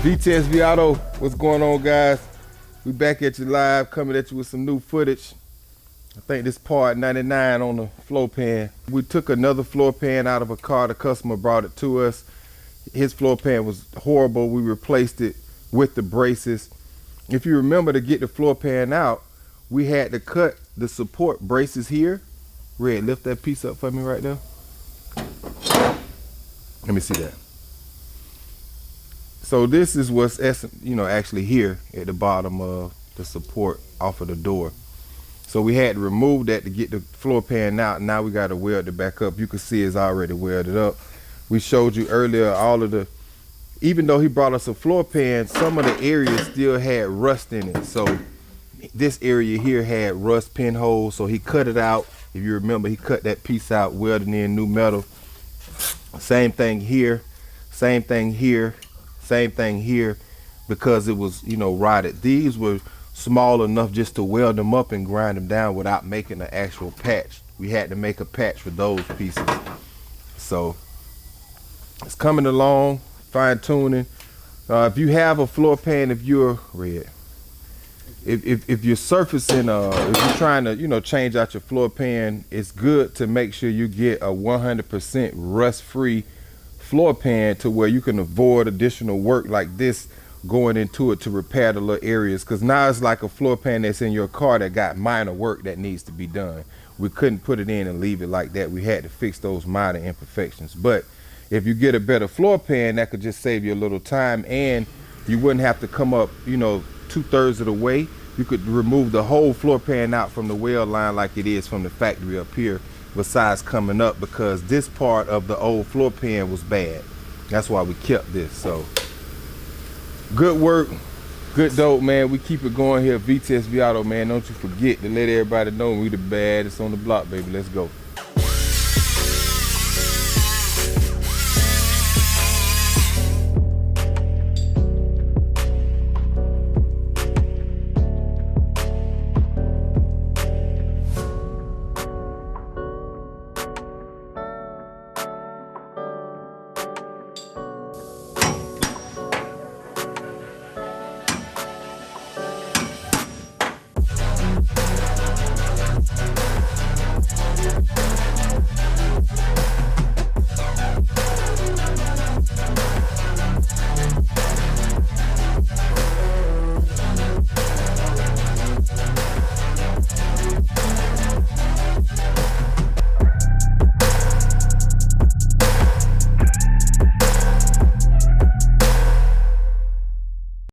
VTSV Auto, what's going on, guys? We back at you live, coming at you with some new footage. I think this part 99 on the floor pan. We took another floor pan out of a car. The customer brought it to us. His floor pan was horrible. We replaced it with the braces. If you remember, to get the floor pan out, we had to cut the support braces here. Red, lift that piece up for me right there. Let me see that. So this is what's actually here at the bottom of the support off of the door. So we had to remove that to get the floor pan out. Now we got to weld it back up. You can see it's already welded up. We showed you earlier all of the, even though he brought us a floor pan, some of the areas still had rust in it. So this area here had rust pinholes, so he cut it out. If you remember, he cut that piece out, welded in new metal. Same thing here, same thing here, same thing here, because it was, rotted. These were small enough just to weld them up and grind them down without making an actual patch. We had to make a patch for those pieces. So it's coming along, fine tuning. If you have a floor pan, if you're red, if you're surfacing, if you're trying to, change out your floor pan, it's good to make sure you get a 100% rust-free floor pan to where you can avoid additional work like this going into it to repair the little areas, because now it's like a floor pan that's in your car that got minor work that needs to be done. We couldn't put it in and leave it like that. We had to fix those minor imperfections. But if you get a better floor pan, that could just save you a little time, and you wouldn't have to come up 2/3 of the way. You could remove the whole floor pan out from the weld line like it is from the factory up here, besides coming up, because this part of the old floor pan was bad. That's why we kept this. So good work, good dope, man. We keep it going here at VTSV Auto, man. Don't you forget to let everybody know we the baddest on the block, baby. Let's go.